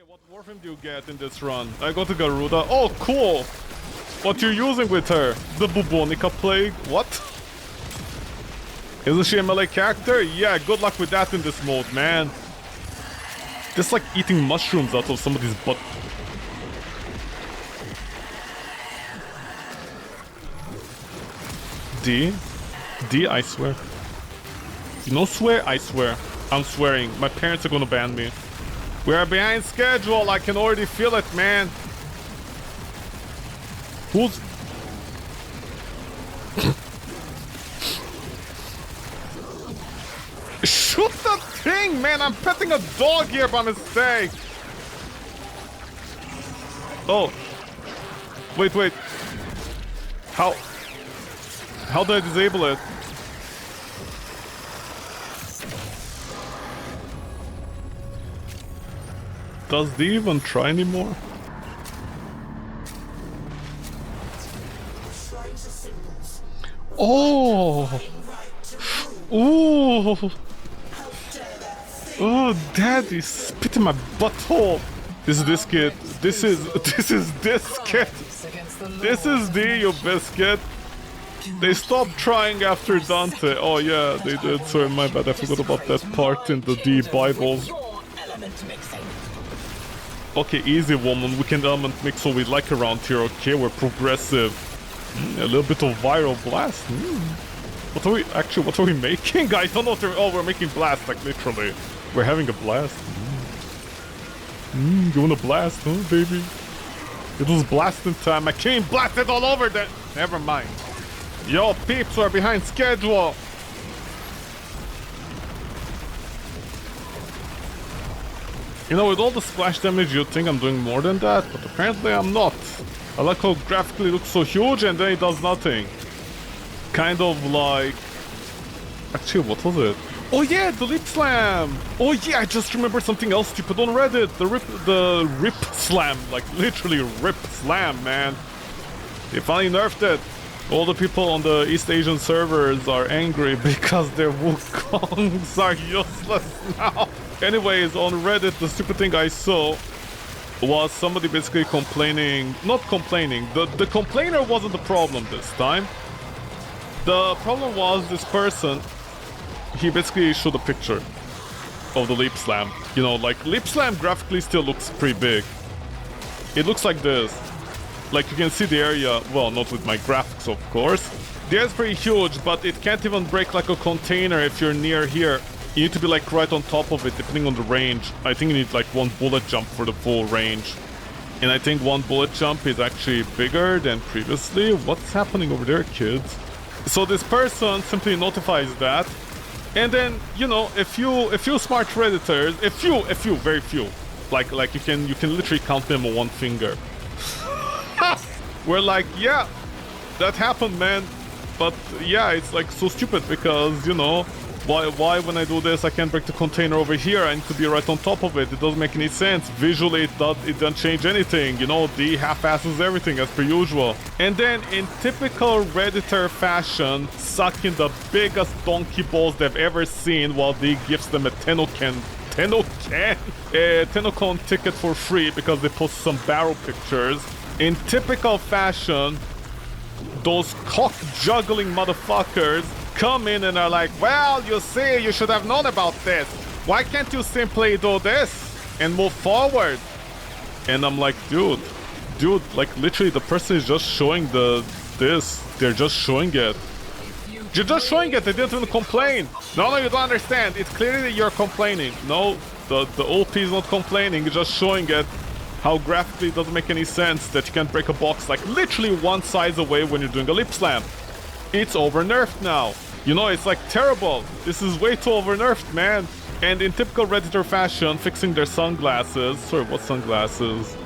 What Warframe do you get in this run? I got the Garuda. Oh, cool! What you're using with her? The Bubonica Plague? What? Isn't she a melee character? Yeah, good luck with that in this mode, man. Just like eating mushrooms out of somebody's butt. D? D, I swear. You know swear? I swear. I'm swearing. My parents are gonna ban me. We are behind schedule. I can already feel it, man. Who's... Shoot the thing, man! I'm petting a dog here by mistake! Oh. Wait. How do I disable it? Does D even try anymore? Oh! Ooh! Oh, daddy, spit in my butthole! This is this kid. This is this kid. This is D, you biscuit. They stopped trying after Dante. Oh yeah, they did. Sorry, my bad. I forgot about that part in the D Bible. Okay, easy woman. We can element mix what we like around here. Okay, we're progressive. A little bit of viral blast. What are we making? I don't know what we're making blast, like literally. We're having a blast. You wanna blast, huh, baby? It was blasting time. I came blasted all over that. Never mind. Yo, peeps, we're behind schedule. You know, with all the splash damage, you'd think I'm doing more than that, but apparently I'm not. I like how graphically it looks so huge and then it does nothing. Kind of like... Actually, what was it? Oh yeah, the lip slam! Oh yeah, I just remembered something else stupid on Reddit. The rip slam. Like, literally rip slam, man. They finally nerfed it. All the people on the East Asian servers are angry because their Wukongs are useless now. Anyways, on Reddit, the stupid thing I saw was somebody basically complaining... Not complaining. The complainer wasn't the problem this time. The problem was this person... He basically showed a picture of the lip slam. You know, like, lip slam graphically still looks pretty big. It looks like this. Like, you can see the area... Well, not with my graphics, of course. The area is pretty huge, but it can't even break like a container if you're near here. You need to be like right on top of it, depending on the range. I think you need like one bullet jump for the full range. And I think one bullet jump is actually bigger than previously. What's happening over there, kids? So this person simply notifies that. And then, you know, a few smart Redditors, a few, very few. Like you can literally count them on one finger. We're like, yeah, that happened, man. But yeah, it's like so stupid because, you know, why when I do this I can't break the container over here? I need to be right on top of it. It doesn't make any sense. Visually it doesn't change anything. You know, D half-asses everything as per usual. And then in typical Redditor fashion, sucking the biggest donkey balls they've ever seen while D gives them a Tennokan ticket for free because they post some barrel pictures. In typical fashion, those cock-juggling motherfuckers come in and are like, well, you see, you should have known about this. Why can't you simply do this and move forward? And I'm like, dude, like literally the person is just showing this. They're just showing it. You're just showing it. They didn't even complain. No, you don't understand. It's clearly you're complaining. No, the OP is not complaining. You're just showing it. How graphically it doesn't make any sense that you can't break a box like literally one size away when you're doing a lip slam. It's over nerfed now. You know, it's like terrible. This is way too over nerfed, man. And in typical Redditor fashion, fixing their sunglasses. Sorry, what sunglasses?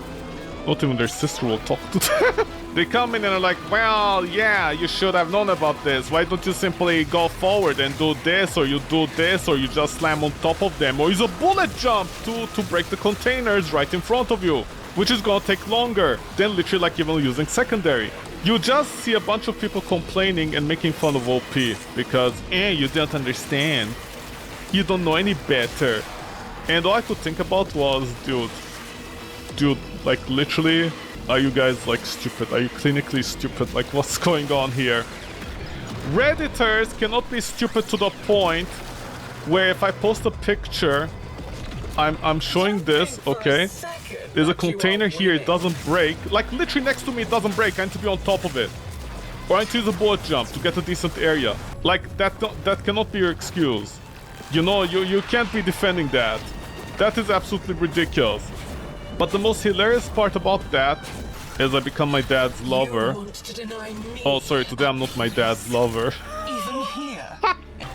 Not even their sister will talk to them. They come in and are like, well, yeah, you should have known about this. Why don't you simply go forward and do this, or you do this, or you just slam on top of them, or use a bullet jump to break the containers right in front of you, which is gonna take longer than literally like even using secondary. You just see a bunch of people complaining and making fun of OP because, you don't understand. You don't know any better. And all I could think about was, dude, Dude, like literally, are you guys like stupid? Are you clinically stupid? Like what's going on here? Redditors cannot be stupid to the point where if I post a picture, I'm showing this, okay? There's a container here, it doesn't break. Like literally next to me it doesn't break, I need to be on top of it. Or I need to use a bullet jump to get a decent area. Like that cannot be your excuse. You know, you can't be defending that. That is absolutely ridiculous. But the most hilarious part about that is I become my dad's lover. Oh, sorry, today I'm not my dad's lover. Even here.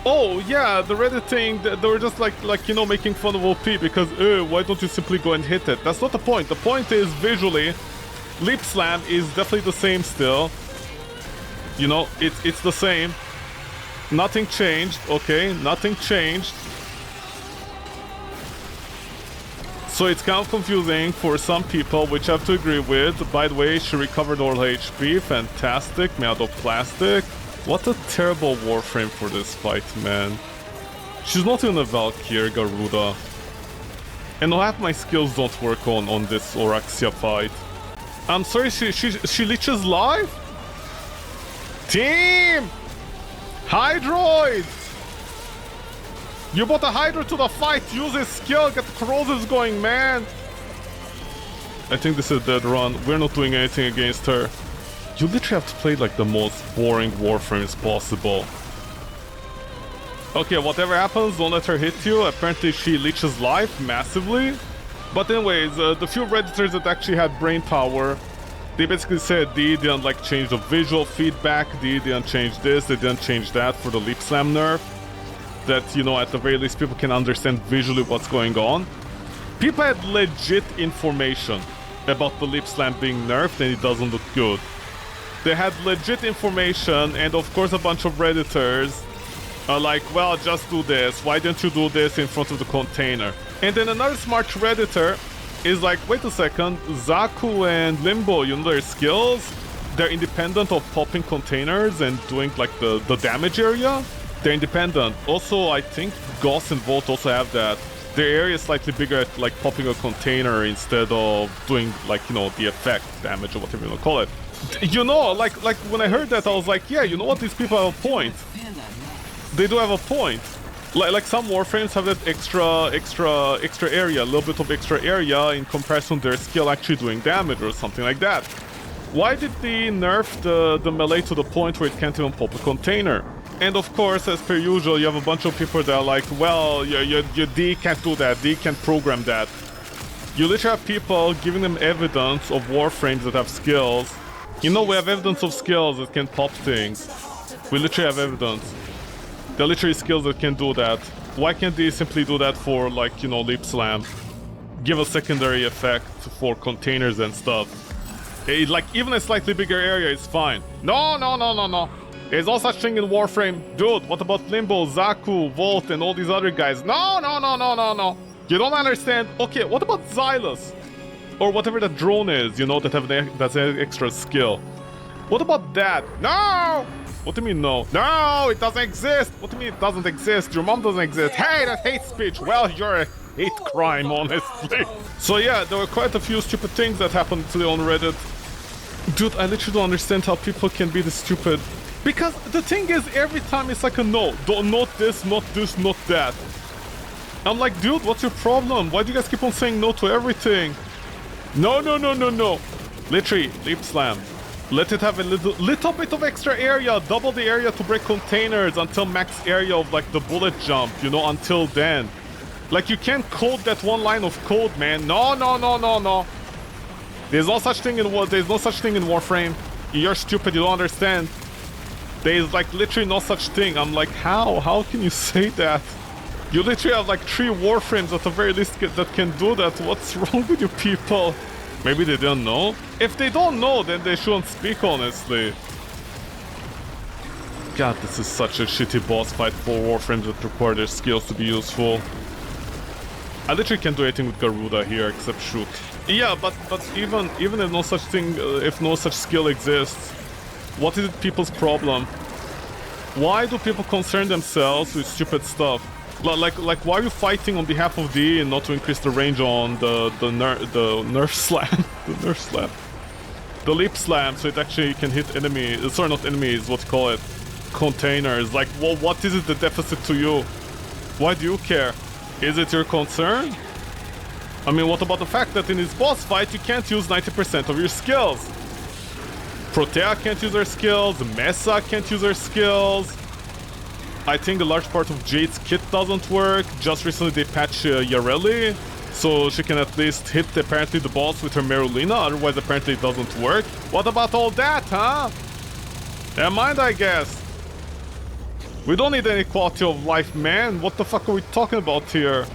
Oh, yeah, the Reddit thing, they were just like you know, making fun of OP because, why don't you simply go and hit it? That's not the point. The point is, visually, Leap Slam is definitely the same still. You know, it's the same. Nothing changed, okay? Nothing changed. So it's kind of confusing for some people, which I have to agree with. By the way, she recovered all her HP. Fantastic. Made out of plastic. What a terrible Warframe for this fight, man. She's not even a Valkyrie, Garuda. And half my skills don't work on this Oraxia fight. I'm sorry, she leeches live? Team! Hydroid! You brought a Hydra to the fight, use his skill, get the corrosives going, man! I think this is a dead run. We're not doing anything against her. You literally have to play like the most boring Warframes possible. Okay, whatever happens, don't let her hit you. Apparently she leeches life massively. But anyways, the few Redditors that actually had brain power, they basically said they didn't like change the visual feedback, they didn't change this, they didn't change that for the Leap Slam nerf. That, you know, at the very least people can understand visually what's going on. People had legit information about the Leap Slam being nerfed and it doesn't look good. They had legit information, and of course a bunch of Redditors are like, well, just do this, why don't you do this in front of the container? And then another smart Redditor is like, wait a second, Zaku and Limbo, you know their skills? They're independent of popping containers and doing like the damage area? They're independent. Also, I think Gauss and Volt also have that. Their area is slightly bigger at like popping a container instead of doing like, you know, the effect damage or whatever you want to call it. You know, like when I heard that, I was like, yeah, you know what, these people have a point. They do have a point. Like some Warframes have that extra area, a little bit of extra area in comparison to their skill actually doing damage or something like that. Why did they nerf the melee to the point where it can't even pop a container? And of course, as per usual, you have a bunch of people that are like, well, your D can't do that, D can't program that. You literally have people giving them evidence of Warframes that have skills. You know, we have evidence of skills that can pop things. We literally have evidence. There are literally skills that can do that. Why can't they simply do that for, like, you know, Leap Slam? Give a secondary effect for containers and stuff. Like, even a slightly bigger area is fine. No. There's no such thing in Warframe. Dude, what about Limbo, Zaku, Volt, and all these other guys? No. You don't understand. Okay, what about Xylus? Or whatever that drone is, you know, that's an extra skill. What about that? No! What do you mean no? No, it doesn't exist! What do you mean it doesn't exist? Your mom doesn't exist. Hey, that's hate speech! Well, you're a hate crime, honestly. So yeah, there were quite a few stupid things that happened today on Reddit. Dude, I literally don't understand how people can be this stupid. Because the thing is, every time it's like a no. Not this, not that. I'm like, dude, what's your problem? Why do you guys keep on saying no to everything? No. Literally, Leap Slam. Let it have a little bit of extra area. Double the area to break containers until max area of like the bullet jump, you know, until then. Like, you can't code that one line of code, man. No. There's no such thing in Warframe. You're stupid, you don't understand. There's like literally no such thing. I'm like, how? How can you say that? You literally have like 3 Warframes at the very least that can do that. What's wrong with you people? Maybe they don't know? If they don't know, then they shouldn't speak, honestly. God, this is such a shitty boss fight for Warframes that require their skills to be useful. I literally can't do anything with Garuda here except shoot. Yeah, but even if no such thing, if no such skill exists, what is people's problem? Why do people concern themselves with stupid stuff? Like, why are you fighting on behalf of D and not to increase the range on the nerf slam, the nerf slam, the leap slam, so it actually can hit enemies? Sorry, not enemies. What do you call it? Containers. Like, well, what is it the deficit to you? Why do you care? Is it your concern? I mean, what about the fact that in this boss fight you can't use 90% of your skills? Protea can't use her skills. Mesa can't use her skills. I think a large part of Jade's kit doesn't work. Just recently they patched Yareli, so she can at least hit apparently the boss with her Merulina, otherwise apparently it doesn't work. What about all that, huh? Never mind, I guess. We don't need any quality of life, man. What the fuck are we talking about here?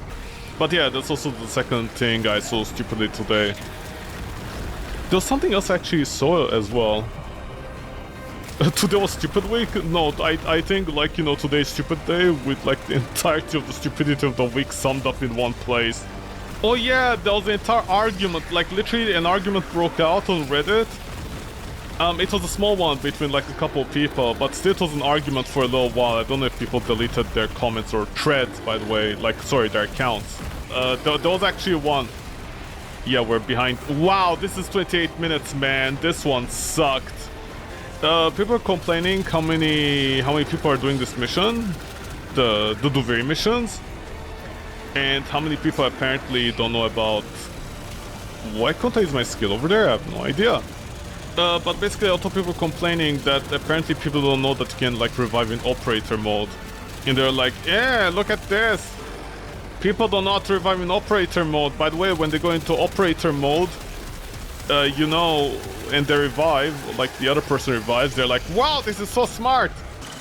But yeah, that's also the second thing I saw stupidly today. There was something else I actually saw as well. Today was stupid week? No, I think, like, you know, today's stupid day with like the entirety of the stupidity of the week summed up in one place. Oh yeah, there was an entire argument, like literally an argument broke out on Reddit. It was a small one between like a couple of people, but still it was an argument for a little while. I don't know if people deleted their comments or threads, by the way, like, sorry, their accounts. There was actually one. Yeah, we're behind. Wow, this is 28 minutes, man. This one sucked. People are complaining how many people are doing this mission, the Duviri missions, and how many people apparently don't know about. Why can't I use my skill over there? I have no idea. But basically, a lot of people complaining that apparently people don't know that you can like revive in operator mode, and they're like, yeah, look at this. People do not revive in operator mode. By the way, when they go into operator mode, you know, and they revive, like the other person revives, they're like, wow, this is so smart.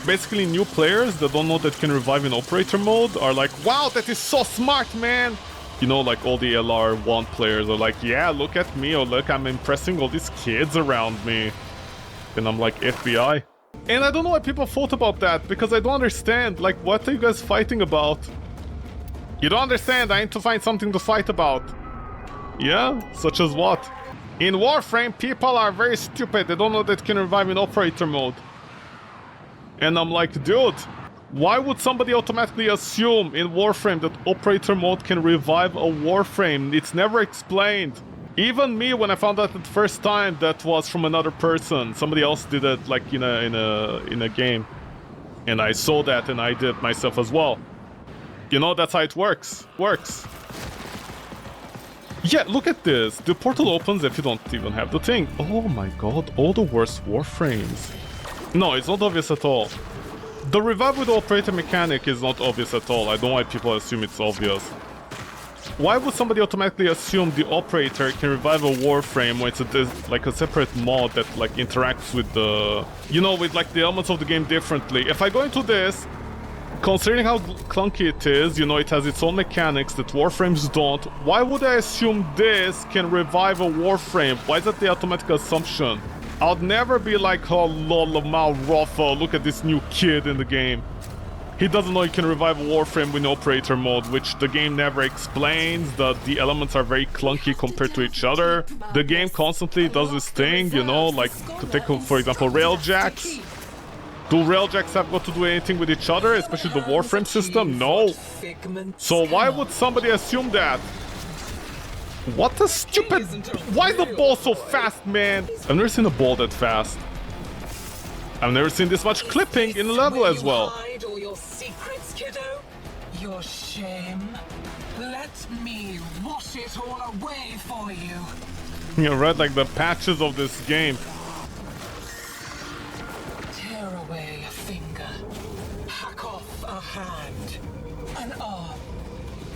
Basically, new players that don't know that you can revive in operator mode are like, wow, that is so smart, man. You know, like all the LR1 players are like, yeah, look at me, or look, I'm impressing all these kids around me. And I'm like, FBI. And I don't know why people thought about that, because I don't understand. Like, what are you guys fighting about? You don't understand, I need to find something to fight about. Yeah? Such as what? In Warframe, people are very stupid. They don't know that you can revive in operator mode. And I'm like, dude, why would somebody automatically assume in Warframe that operator mode can revive a Warframe? It's never explained. Even me, when I found out the first time, that was from another person. Somebody else did it, like in a game, and I saw that, and I did it myself as well. You know, that's how it works. Yeah, look at this. The portal opens if you don't even have the thing. Oh my god, all the worst Warframes. No, it's not obvious at all. The revive with the operator mechanic is not obvious at all. I don't know why people assume it's obvious. Why would somebody automatically assume the operator can revive a Warframe when it's like a separate mod that like interacts with the, you know, with like the elements of the game differently? If I go into this, considering how clunky it is, you know, it has its own mechanics that Warframes don't, why would I assume this can revive a Warframe? Why is that the automatic assumption? I'll never be like, oh lol, Rafa, look at this new kid in the game. He doesn't know you can revive a Warframe with operator mode, which the game never explains. The elements are very clunky compared to each other. The game constantly does this thing, you know, like, to take, for example, railjacks. Do railjacks have got to do anything with each other, especially the Warframe system? No. So why would somebody assume that? What a stupid... Why is the ball so fast, man? I've never seen a ball that fast. I've never seen this much clipping in a level as well. All your secrets, kiddo? Your shame? Let me wash it all away for you. You read like the patches of this game. Tear away a finger, hack off a hand, an arm,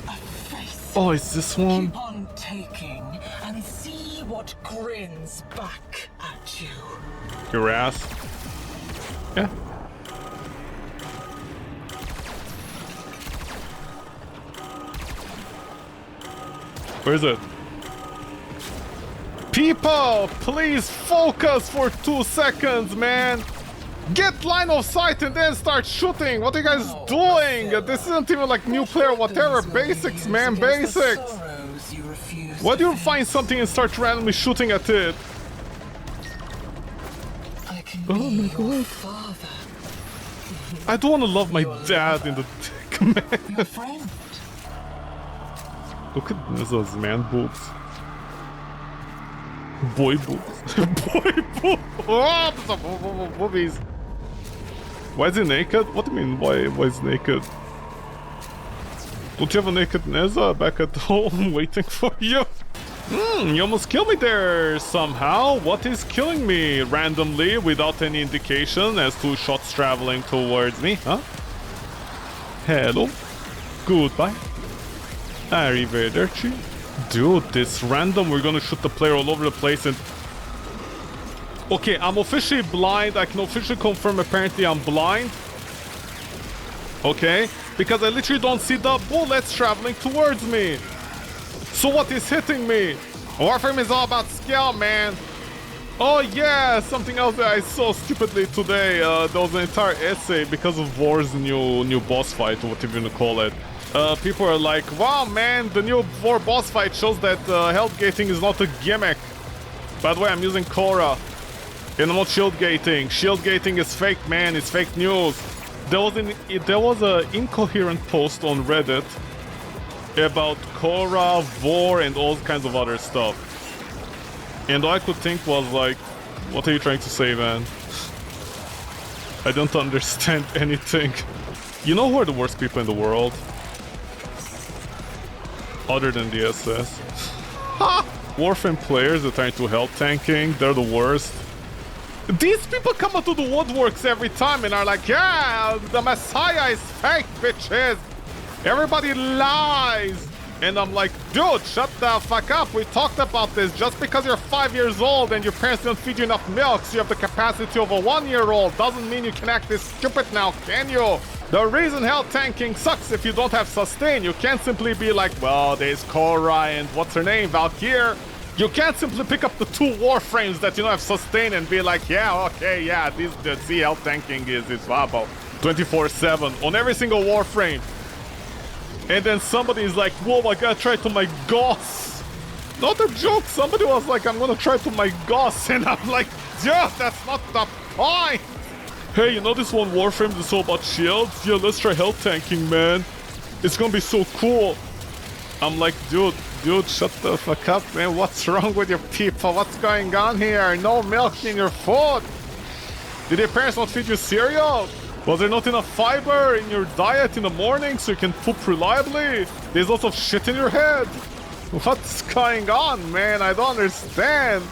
a face. Oh, is this one? Keep on taking and see what grins back at you. Your ass. Yeah. Where is it? People, please focus for 2 seconds, man. Get line of sight and then start shooting. What are you guys doing? This isn't even like new player whatever. Basics, man, basics. Why do you find something and start randomly shooting at it? I can be your father. I don't want to love my dad in the man. Your friend. Look at those man boobs. Boy boobs. Boy boobs. Oh, boobies. Why is he naked? What do you mean, why is he naked? Don't you have a naked Neza back at home waiting for you? You almost killed me there somehow. What is killing me randomly without any indication as to shots traveling towards me, huh? Hello. Goodbye. Arrivederci. Dude, this random, we're gonna shoot the player all over the place and... Okay, I'm officially blind. I can officially confirm apparently I'm blind. Okay, because I literally don't see the bullets traveling towards me. So what is hitting me? Warframe is all about skill, man. Oh yeah, something else that I saw stupidly today. There was an entire essay because of War's new boss fight, or whatever you want to call it. People are like, wow man, the new War boss fight shows that health gating is not a gimmick. By the way, I'm using Korra. And I'm not shield gating. Shield gating is fake, man. It's fake news. There was an incoherent post on Reddit about Korra, War, and all kinds of other stuff. And all I could think was like, what are you trying to say, man? I don't understand anything. You know who are the worst people in the world? Other than the SS. Warframe players that are into health tanking, they're the worst. These people come out to the woodworks every time and are like, yeah, the Messiah is fake, bitches. Everybody lies. And I'm like, dude, shut the fuck up. We talked about this. Just because you're 5 years old and your parents don't feed you enough milk so you have the capacity of a 1-year-old doesn't mean you can act this stupid now, can you? The reason health tanking sucks if you don't have sustain. You can't simply be like, well, there's Korra and what's her name, Valkyrie. You can't simply pick up the 2 Warframes that you know have sustain and be like, yeah, okay, yeah, the health tanking is viable 24/7 on every single Warframe. And then somebody is like, whoa, I gotta try to my Goss. Not a joke, somebody was like, I'm gonna try to my Goss, and I'm like, dude, that's not the point. Hey, you know this one Warframe that's all about shields? Yeah, let's try health tanking, man. It's gonna be so cool. I'm like, dude, shut the fuck up, man. What's wrong with your people? What's going on here? No milk in your food. Did your parents not feed you cereal? Was there not enough fiber in your diet in the morning so you can poop reliably? There's lots of shit in your head. What's going on, man? I don't understand.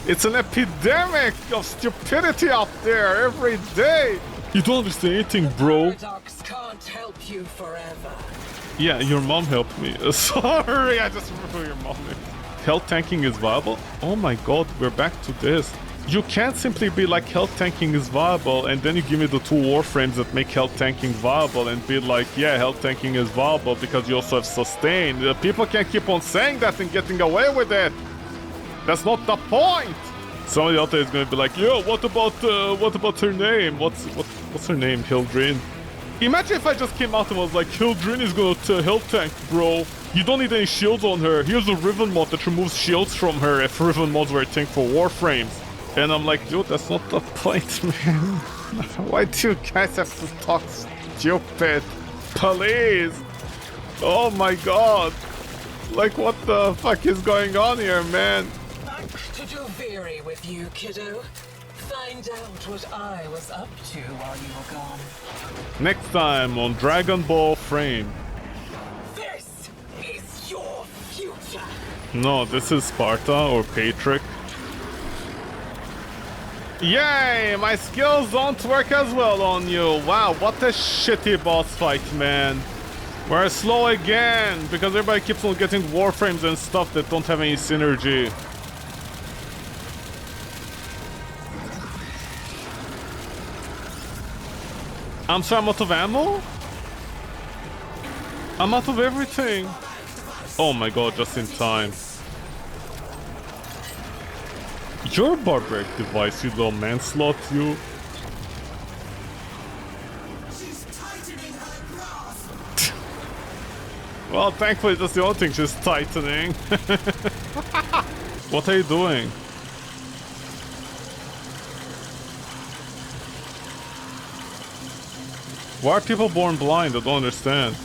It's an epidemic of stupidity out there every day. You don't understand anything, bro. Paradox can't help you forever. Yeah, your mom helped me. Sorry, I just remember who your mom is. Health tanking is viable? Oh my god, we're back to this. You can't simply be like, health tanking is viable, and then you give me the 2 Warframes that make health tanking viable and be like, yeah, health tanking is viable because you also have sustain. People can't keep on saying that and getting away with it. That's not the point. Somebody out there is gonna be like, yo, what about her name? What's her name? Hildrine. Imagine if I just came out and was like, Hildrine is gonna health tank, bro. You don't need any shields on her. Here's a Riven mod that removes shields from her if Riven mods were a thing for Warframes. And I'm like, dude, that's not the point, man. Why do you guys have to talk stupid? Please. Oh my god. Like, what the fuck is going on here, man? Back to Duviri with you, kiddo. Find out what I was up to while you were gone. Next time on Dragon Ball Frame. This is your future. No, this is Sparta or Patrick. Yay! My skills don't work as well on you. Wow, what a shitty boss fight, man. We're slow again because everybody keeps on getting Warframes and stuff that don't have any synergy. I'm sorry, I'm out of ammo? I'm out of everything. Oh my god, just in time. You're a barbaric device, you little manslot, you. Well, thankfully that's the only thing she's tightening. What are you doing? Why are people born blind? I don't understand.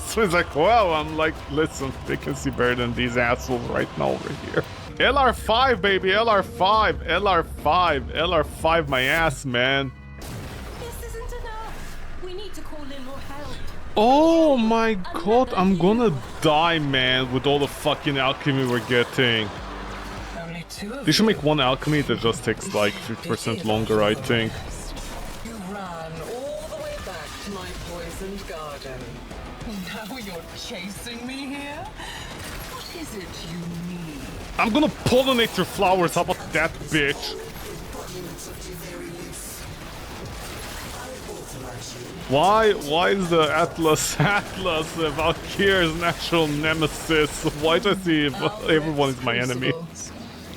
So it's like, well, I'm like, listen, they can see better than these assholes right now over here. LR5, baby, LR5, LR5, LR5 my ass, man. This isn't enough. We need to call in more help. Oh my god, I'm gonna die, man, with all the fucking alchemy we're getting. Only two of They should make one alchemy that just takes like 50% longer, I think. you ran all the way back to my poisoned garden. Now you're chasing me here? What is it you need? I'm gonna pollinate your flowers, how about that, bitch? Why is the Atlas Valkyr's natural nemesis? Why do I see everyone is my enemy?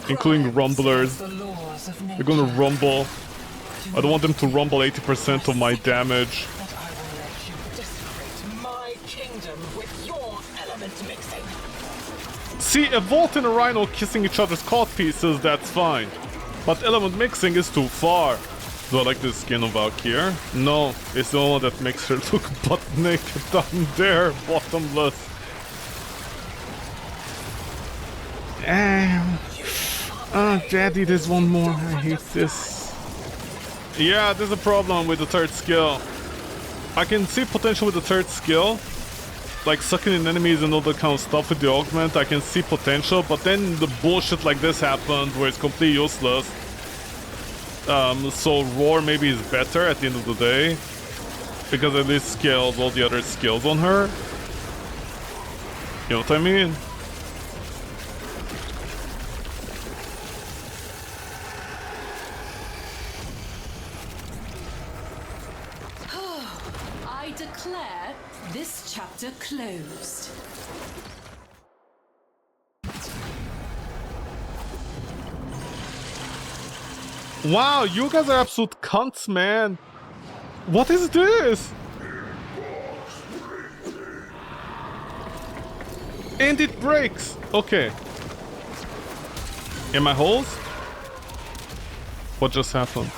Including rumblers. They're gonna rumble. I don't want them to rumble 80% of my damage. But I will let you desecrate my kingdom with your element mixing. See, a Volt and a Rhino kissing each other's cod pieces, that's fine. But element mixing is too far. Do I like the skin of Valkyr? No, it's the only one that makes her look butt naked down there, bottomless. Oh, daddy, there's one more. I hate this. Yeah, there's a problem with the third skill. I can see potential with the third skill. Like sucking in enemies and all that kind of stuff with the augment, I can see potential, but then the bullshit like this happened where it's completely useless. So Roar maybe is better at the end of the day, because at least scales all the other skills on her. You know what I mean? I declare this chapter closed. Wow, you guys are absolute cunts, man. What is this? And it breaks. Okay. Am I host? What just happened?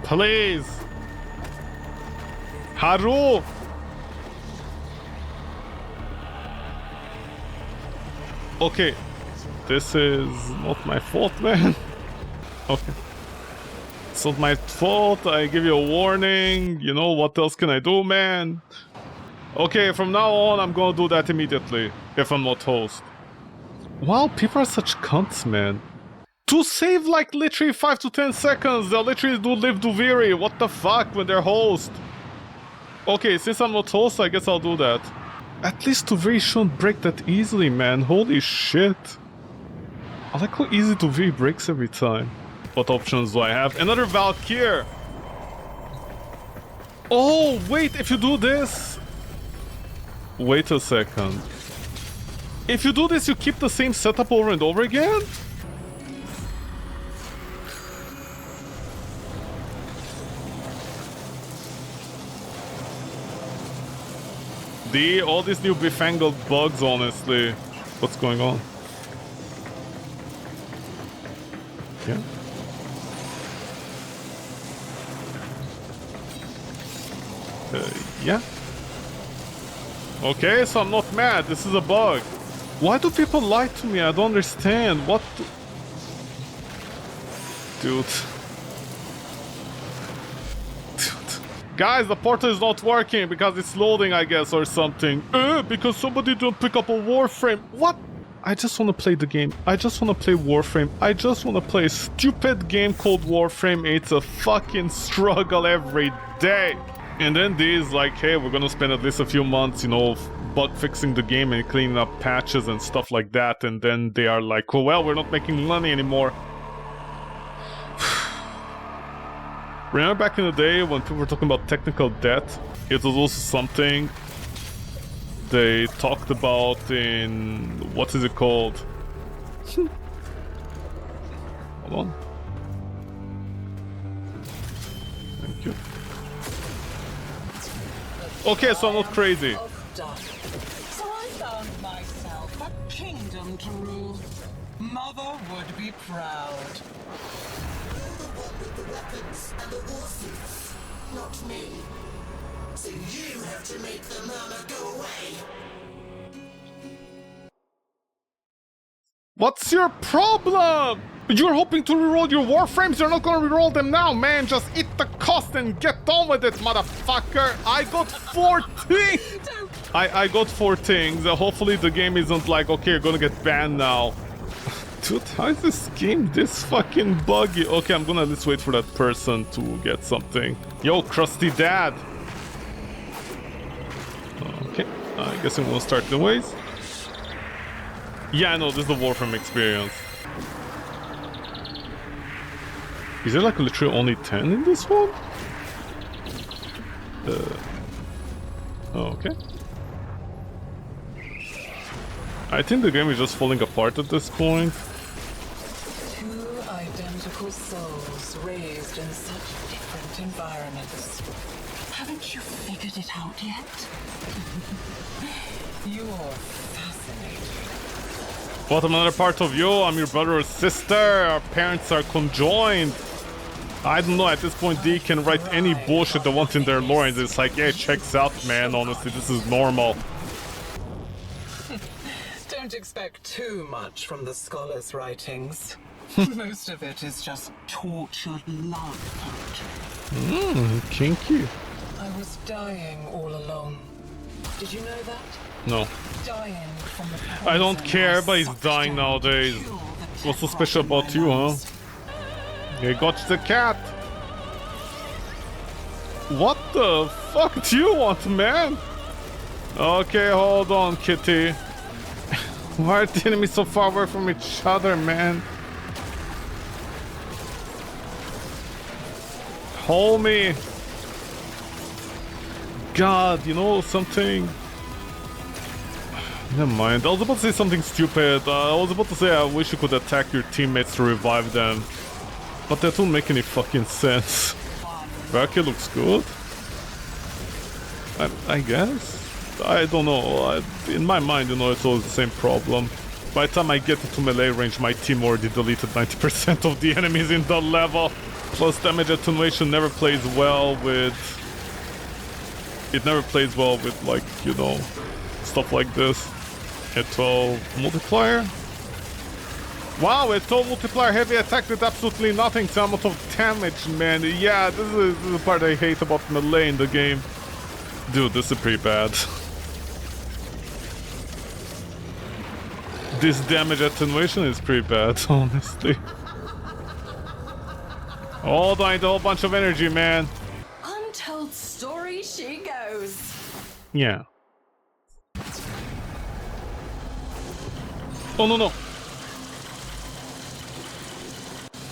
Please. Haru. Okay. This is not my fault, man. Okay. It's not my fault, I give you a warning. You know, what else can I do, man? Okay, from now on, I'm gonna do that immediately, if I'm not host. Wow, people are such cunts, man. To save, like, literally 5 to 10 seconds, they'll literally do Live Duviri. What the fuck, when they're host? Okay, since I'm not host, I guess I'll do that. At least Duviri shouldn't break that easily, man. Holy shit. I like how easy Duviri breaks every time. What options do I have? Another Valkyr! Oh, wait, if you do this... Wait a second. If you do this, you keep the same setup over and over again? All these new befangled bugs, honestly. What's going on? Yeah. Yeah. Okay, so I'm not mad. This is a bug. Why do people lie to me? I don't understand. What? Dude. Guys, the portal is not working because it's loading, I guess, or something. Because somebody didn't pick up a Warframe. What? I just want to play the game. I just want to play Warframe. I just want to play a stupid game called Warframe. It's a fucking struggle every day. And then these, like, hey, we're gonna spend at least a few months, you know, bug fixing the game and cleaning up patches and stuff like that. And then they are like, oh, well, we're not making money anymore. Remember back in the day when people were talking about technical debt? It was also something they talked about in... what is it called? Hold on. Thank you. Okay, so I'm not crazy. So I found myself a kingdom to rule. Mother would be proud. with the weapons and the warframes, not me. So you have to make the murmur go away. What's your problem? You're hoping to reroll your Warframes? You're not gonna reroll them now, man. Just eat the cost and get on with it, motherfucker. I got 14. I got 4 things. Hopefully the game isn't like, okay, you're gonna get banned now. Dude, how is this game this fucking buggy? Okay, I'm gonna at least wait for that person to get something. Yo, crusty dad. Okay, I guess I'm gonna start the ways. Yeah, I know, this is the Warframe experience. Is there like literally only 10 in this one? Okay. I think the game is just falling apart at this point. Two identical souls raised in such different environments. Haven't you figured it out yet? You're fascinating. What, another part of you? I'm your brother or sister. Our parents are conjoined. I don't know, at this point they can write any bullshit they want in their lore and it's like, yeah, it checks out, man, honestly, this is normal. Don't expect too much from the scholar's writings. Most of it is just tortured love poetry. Kinky. I was dying all alone. Did you know that? No. Dying from the I don't poison care, I but he's sucked dying down nowadays. to kill the What's so jet special rot in about my you, huh? lungs. You got the cat. What the fuck do you want, man? Okay, hold on, kitty. Why are the enemies so far away from each other, man? Hold me. God, you know something? Never mind. I was about to say something stupid. I was about to say I wish you could attack your teammates to revive them. But that won't make any fucking sense. Valkyrie looks good. I guess? I don't know. In my mind, you know, it's always the same problem. By the time I get into melee range, my team already deleted 90% of the enemies in the level. Plus, damage attenuation never plays well with... It never plays well with, like, you know, stuff like this. At 12 multiplier. Wow, a 12 multiplier heavy attack did absolutely nothing to amount of damage, man. Yeah, this is the part I hate about melee in the game. Dude, this is pretty bad. This damage attenuation is pretty bad, honestly. Hold on, I need a whole bunch of energy, man. Untold story she goes. Yeah. Oh, no.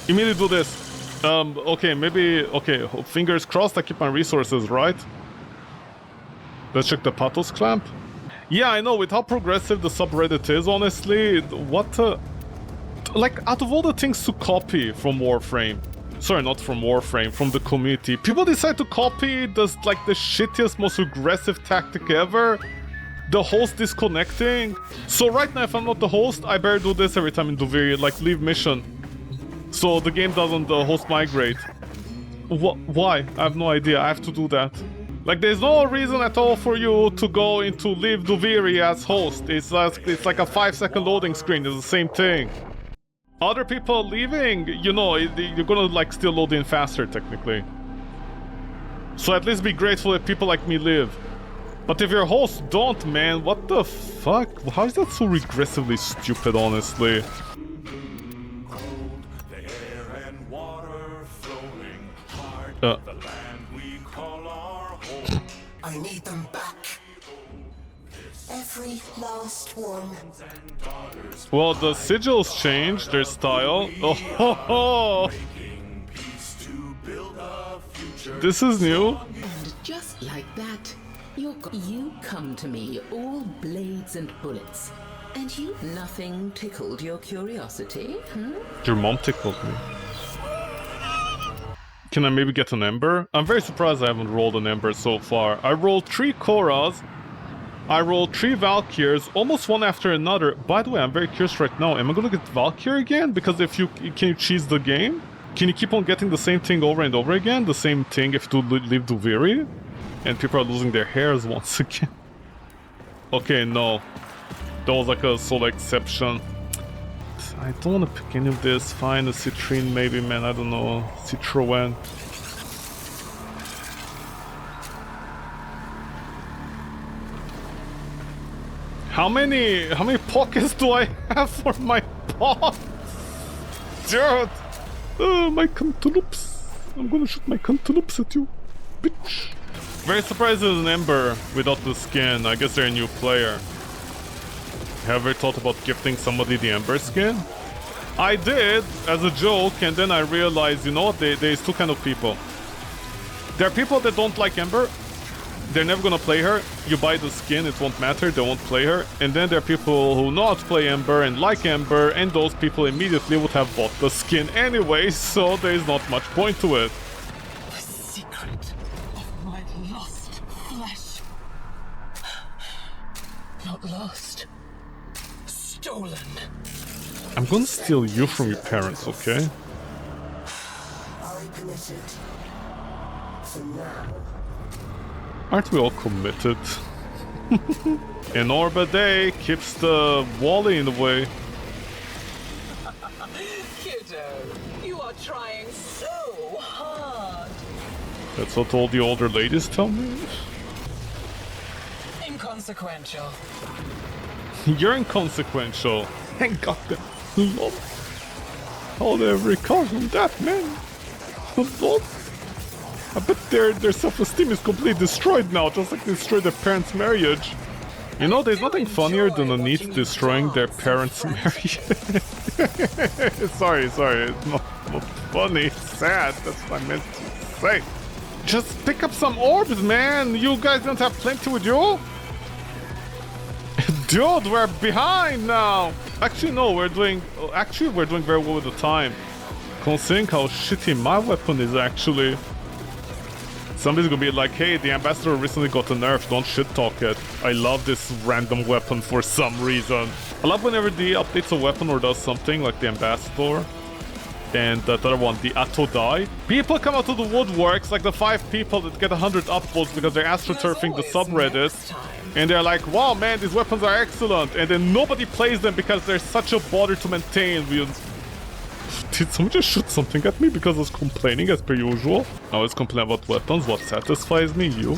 Immediately do this. Okay, maybe... Okay, fingers crossed I keep my resources, right? Let's check the Pathos clamp. Yeah, I know, with how progressive the subreddit is, honestly, what... like, out of all the things to copy from Warframe... Sorry, not from Warframe, from the community, people decide to copy the shittiest, most aggressive tactic ever. The host disconnecting. So right now, if I'm not the host, I better do this every time in Duviri, like leave mission. So the game doesn't host migrate. Why? I have no idea. I have to do that. Like, there's no reason at all for you to go into leave Duviri as host. It's like a 5-second loading screen. It's the same thing. Other people leaving, you know, you're gonna like still load in faster technically. So at least be grateful that people like me live. But if your hosts don't, man, what the fuck? How is that so regressively stupid, honestly? The land we call our home. I need them back. Every last one. Well, the sigils changed their style. Oh ho ho! This is new. And just like that, you come to me all blades and bullets. And nothing tickled your curiosity, hmm? Your mom tickled me. Can I maybe get an Ember? I'm very surprised I haven't rolled an Ember so far. I rolled 3 Korras. I rolled 3 Valkyrs, almost one after another. By the way, I'm very curious right now. Am I gonna get Valkyr again? Because if you... Can you cheese the game? Can you keep on getting the same thing over and over again? The same thing if you leave Duviri? And people are losing their hairs once again. Okay, no. That was like a solo exception. I don't want to pick any of this. Fine, a Citrine maybe, man. I don't know. Citroën. How many pockets do I have for my pot? Dude! My cantaloupes. I'm gonna shoot my cantaloupes at you, bitch. Very surprised there's an Ember without the skin. I guess they're a new player. Have you ever thought about gifting somebody the Ember skin? I did, as a joke, and then I realized, you know what, there's two kind of people. There are people that don't like Ember. They're never gonna play her. You buy the skin, it won't matter, they won't play her. And then there are people who know how to play Ember and like Ember, and those people immediately would have bought the skin anyway, so there's not much point to it. The secret of my lost flesh. Not lost. Stolen. I'm gonna steal you from your parents, okay? Are we committed? For now. Aren't we all committed? An orb a day keeps the Wally in the way. Kiddo, you are trying so hard. That's what all the older ladies tell me. Inconsequential. You're inconsequential. Thank God. Lord. How they recover from that, man? Lord. I bet their self-esteem is completely destroyed now, just like they destroyed their parents' marriage. You know, there's nothing funnier than a NEET destroying their parents' marriage. sorry, it's not funny, it's sad, that's what I meant to say. Just pick up some orbs, man! You guys don't have plenty with you? Dude, we're behind now! Actually, no, we're doing very well with the time. Considering how shitty my weapon is, actually. Somebody's gonna be like, hey, the ambassador recently got a nerf, don't shit talk it. I love this random weapon for some reason. I love whenever the updates a weapon or does something, like the ambassador. And that other one, the Atodai. People come out of the woodworks, like the 5 people that get 100 upvotes because they're astroturfing the subreddit. And they're like, wow, man, these weapons are excellent. And then nobody plays them because they're such a bother to maintain. Did someone just shoot something at me because I was complaining as per usual? I always complain about weapons. What satisfies me? You?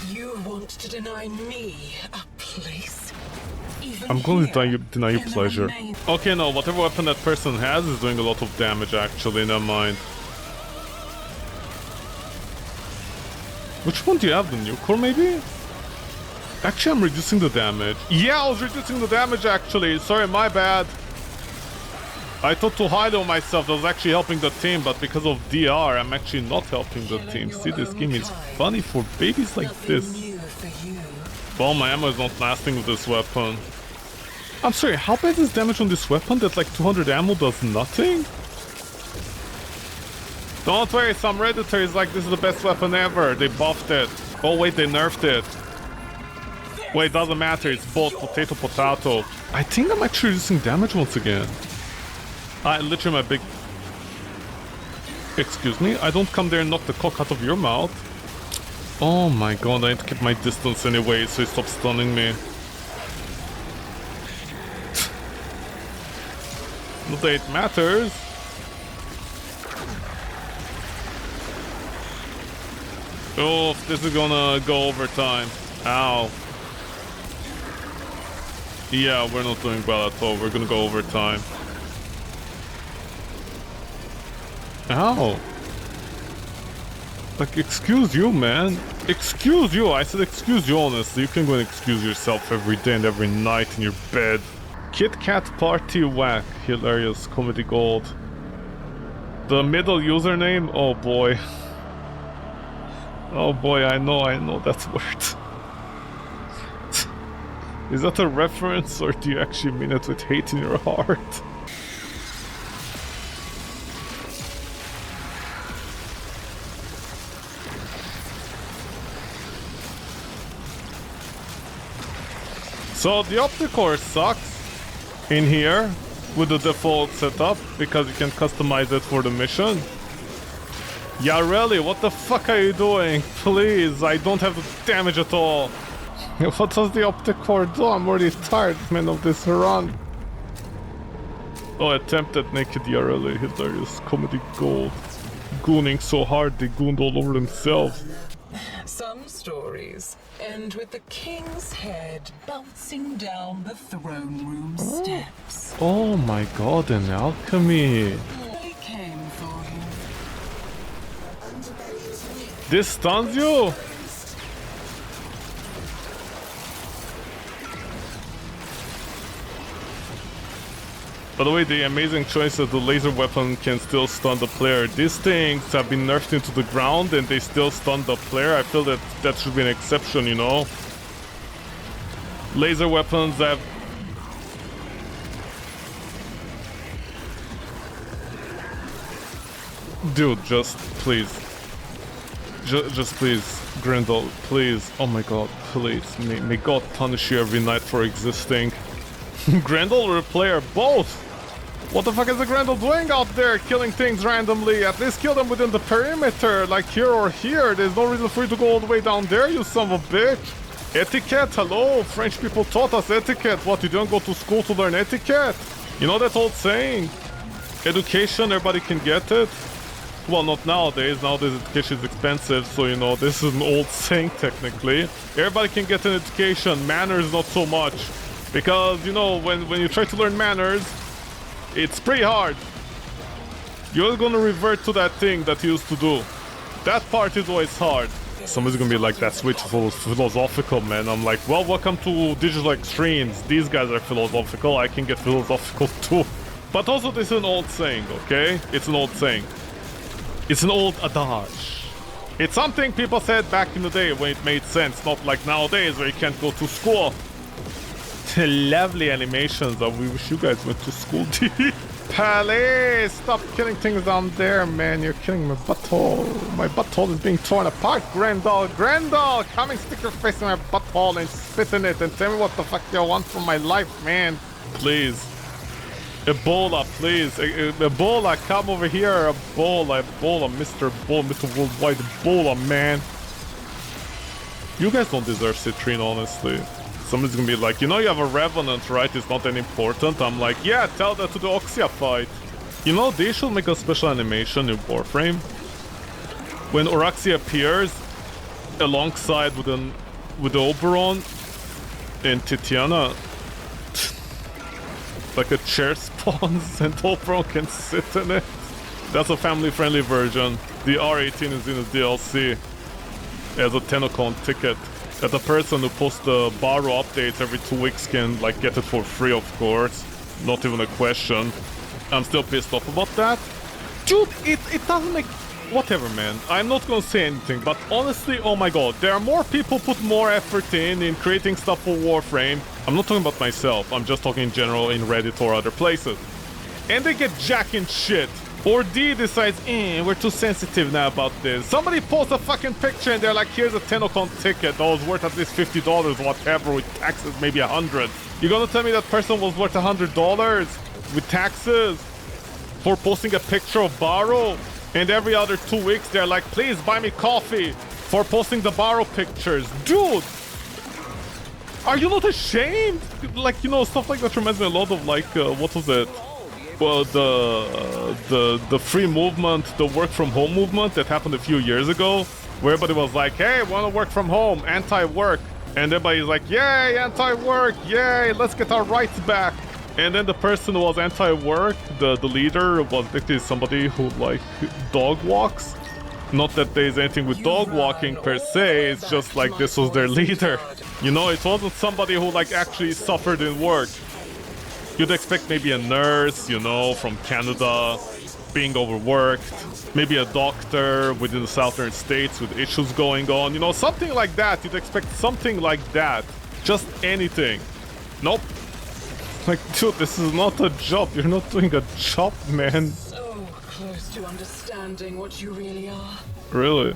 You want to deny me a place? Even I'm going to here, deny you in the pleasure. remain- Okay, no, whatever weapon that person has is doing a lot of damage, actually, never mind. Which one do you have? The new core, maybe? Actually, I'm reducing the damage. Yeah, I was reducing the damage, actually. Sorry, my bad. I thought too highly of myself that I was actually helping the team, but because of DR, I'm actually not helping the team. See, this game is funny for babies like this. Nothing new for you. Well, my ammo is not lasting with this weapon. I'm sorry, how bad is damage on this weapon that like 200 ammo does nothing? Don't worry, some Redditor is like, this is the best weapon ever. They buffed it. Oh wait, they nerfed it. Wait, doesn't matter, it's both potato potato. I think I'm actually reducing damage once again. I literally my big... Excuse me? I don't come there and knock the cock out of your mouth. Oh my god, I need to keep my distance anyway, so he stops stunning me. Not that it matters. Oh, this is gonna go overtime. Ow. Yeah, we're not doing well at all. We're gonna go overtime. Ow. Like, excuse you, man. Excuse you. I said excuse you, honestly. You can go and excuse yourself every day and every night in your bed. Kit Kat Party Whack. Hilarious. Comedy Gold. The middle username? Oh boy. Oh boy, I know that's weird. Is that a reference, or do you actually mean it with hate in your heart? So the opticore sucks in here. with the default setup because you can customize it for the mission. Yeah, really, what the fuck are you doing? Please, I don't have the damage at all. What does the optic core do? I'm already tired, man, of this run. Oh, attempted naked Yareli, hilarious comedy gold. Gooning so hard they gooned all over themselves. Some stories end with the king's head bouncing down the throne room steps. Oh my god, an alchemy. They came for him. This stuns you? By the way, the amazing choice that the laser weapon can still stun the player. These things have been nerfed into the ground and they still stun the player. I feel that that should be an exception, you know? Laser weapons have... Dude, just please. Just please, Grendel, please. Oh my god, please. May God punish you every night for existing. Grendel or a player? Both! What the fuck is the Grendel doing out there, killing things randomly? At least kill them within the perimeter, like here or here. There's no reason for you to go all the way down there, you son of a bitch. Etiquette, hello? French people taught us etiquette. What, you don't go to school to learn etiquette? You know that old saying? Education, everybody can get it. Well, not nowadays. Nowadays education is expensive, so you know, this is an old saying technically. Everybody can get an education, manners not so much. Because, you know, when you try to learn manners, it's pretty hard. You're gonna revert to that thing that you used to do. That part is always hard. Somebody's gonna be like, that switch is philosophical, man. I'm like, well, welcome to Digital Extremes. These guys are philosophical, I can get philosophical too. But also, this is an old saying, okay? It's an old saying. It's an old adage. It's something people said back in the day when it made sense, not like nowadays where you can't go to school. Lovely animations. We wish you guys went to school. Palais, stop killing things down there, man. You're killing my butthole. My butthole is being torn apart. Grendel, Grendel, come and stick your face in my butthole and spit in it and tell me what the fuck you want from my life, man. Please. Ebola, please. Ebola, come over here. Ebola, Mr. Ebola, Mr. Worldwide Ebola, man. You guys don't deserve citrine, honestly. Somebody's gonna be like, you know you have a Revenant, right? It's not that important. I'm like, yeah, tell that to the Oxia fight. You know, they should make a special animation in Warframe. When Oraxia appears alongside with the Oberon and Titiana, like a chair spawns and Oberon can sit in it. That's a family-friendly version. The R18 is in the DLC as a Tenocon ticket. That the person who posts the borrow updates every 2 weeks can like get it for free, of course. Not even a question. I'm still pissed off about that. Dude, it doesn't make... Whatever, man. I'm not gonna say anything, but honestly, oh my god, there are more people put more effort in creating stuff for Warframe. I'm not talking about myself, I'm just talking in general in Reddit or other places. And they get jack and shit. Or D decides, we're too sensitive now about this. Somebody posts a fucking picture and they're like, here's a Tenocon ticket that was worth at least $50, whatever, with taxes, maybe 100. You're gonna tell me that person was worth $100 with taxes for posting a picture of Barrow? And every other 2 weeks they're like, please buy me coffee for posting the Barrow pictures. Dude! Are you not ashamed? Like, you know, stuff like that reminds me a lot of like, what was it? Well, the free movement, the work from home movement that happened a few years ago, where everybody was like, hey, want to work from home, anti-work. And everybody's like, yay, anti-work, yay, let's get our rights back. And then the person who was anti-work, the leader, was basically somebody who like dog walks. Not that there's anything with dog walking per se, it's just like this was their leader. You know, it wasn't somebody who like actually suffered in work. You'd expect maybe a nurse, you know, from Canada, being overworked. Maybe a doctor within the southern states with issues going on. You know, something like that. You'd expect something like that. Just anything. Nope. Like, dude, this is not a job. You're not doing a job, man. So close to understanding what you really are. Really?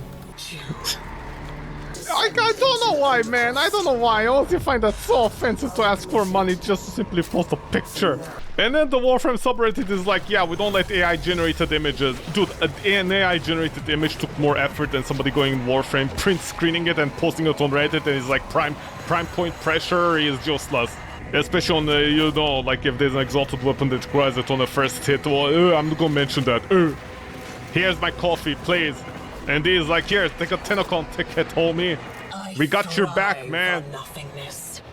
I don't know why, man. I don't know why. I honestly find that so offensive to ask for money just to simply post a picture. And then the Warframe subreddit is like, yeah, we don't let AI generated images. Dude, an AI generated image took more effort than somebody going in Warframe, print screening it and posting it on Reddit, and it's like prime point pressure is useless. Especially on the, you know, like if there's an exalted weapon that requires it on the first hit. Well, I'm not gonna mention that. Here's my coffee, please. And he's like, here, take a Tenocon ticket, homie. We got your back, man.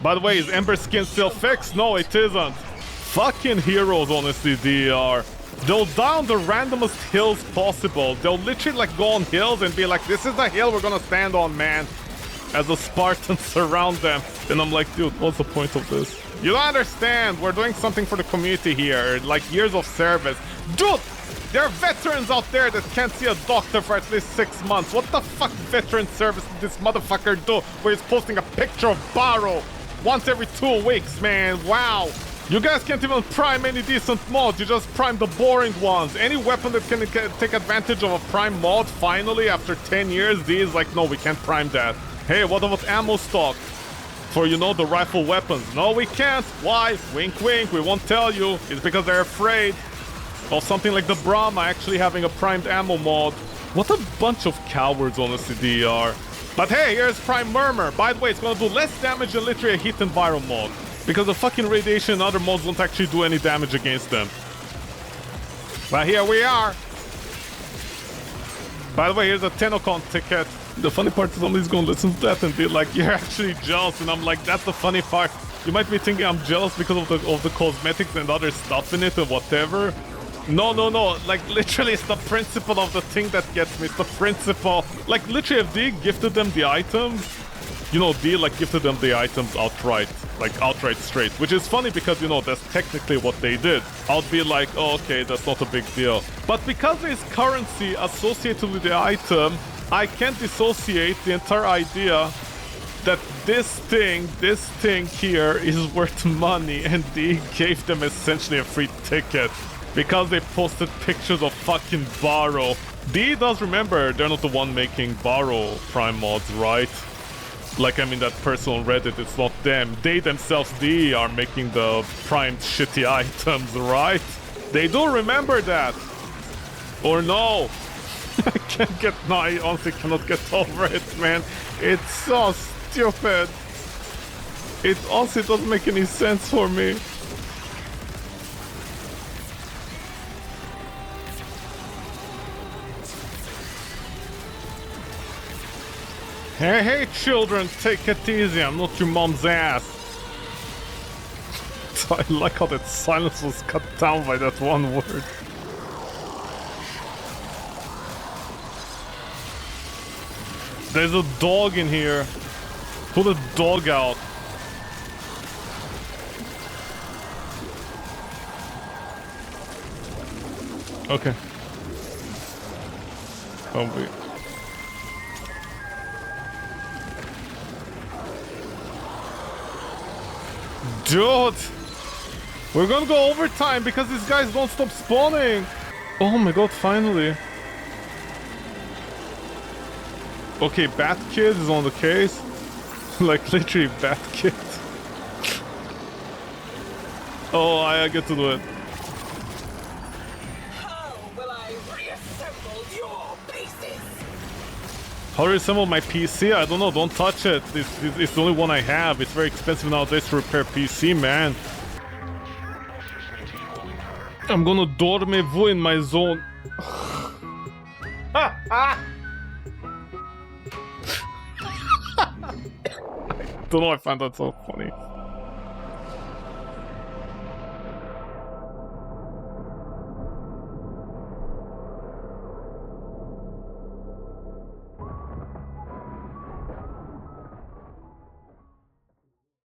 By the way, is Ember skin still fixed? No, it isn't. Fucking heroes, honestly, they are. They'll die on the randomest hills possible. They'll literally like go on hills and be like, this is the hill we're gonna stand on, man. As the Spartans surround them. And I'm like, dude, what's the point of this? You don't understand. We're doing something for the community here. Like years of service. Dude, there are veterans out there that can't see a doctor for at least 6 months. What the fuck veteran service did this motherfucker do where he's posting a picture of Barrow once every 2 weeks, man? Wow. You guys can't even prime any decent mods. You just prime the boring ones. Any weapon that can take advantage of a prime mod finally after 10 years, these like, no, we can't prime that. Hey, what about ammo stock? For, you know, the rifle weapons. No, we can't. Why? Wink, wink. We won't tell you. It's because they're afraid of something like the Brahma actually having a primed ammo mod. What a bunch of cowards, honestly, they are. But hey, here's Prime Murmur. By the way, it's gonna do less damage than literally a Heat Enviro mod. Because the fucking radiation and other mods won't actually do any damage against them. But here we are. By the way, here's a Tenocon ticket. The funny part is somebody's gonna listen to that and be like, you're actually jealous. And I'm like, that's the funny part. You might be thinking I'm jealous because of the cosmetics and other stuff in it and whatever. No, no, no. Like, literally, it's the principle of the thing that gets me. It's the principle. Like, literally, if they gifted them the items, you know, they, like, gifted them the items outright. Like, outright straight. Which is funny because, you know, that's technically what they did. I'll be like, oh, okay, that's not a big deal. But because there's currency associated with the item, I can't dissociate the entire idea that this thing here is worth money, and they gave them essentially a free ticket because they posted pictures of fucking Barrow. D does remember they're not the one making Barrow prime mods, right? Like, I mean, that person on Reddit, it's not them. They themselves, they are making the primed shitty items, right? They do remember that. Or no. I can't get, no, I honestly cannot get over it, man. It's so stupid. It honestly doesn't make any sense for me. Hey, hey, children, take it easy. I'm not your mom's ass. I like how that silence was cut down by that one word. There's a dog in here. Pull the dog out. Okay. Oh, wait. Dude! We're gonna go overtime because these guys don't stop spawning! Oh my god, finally. Okay, Bat Kid is on the case. Like, literally Bat Kid. Oh, I get to do it. How will I reassemble your pieces? How to reassemble my PC? I don't know, don't touch it. It's the only one I have. It's very expensive nowadays to repair PC, man. I'm gonna dormez-vous in my zone. I don't know, I find that so funny.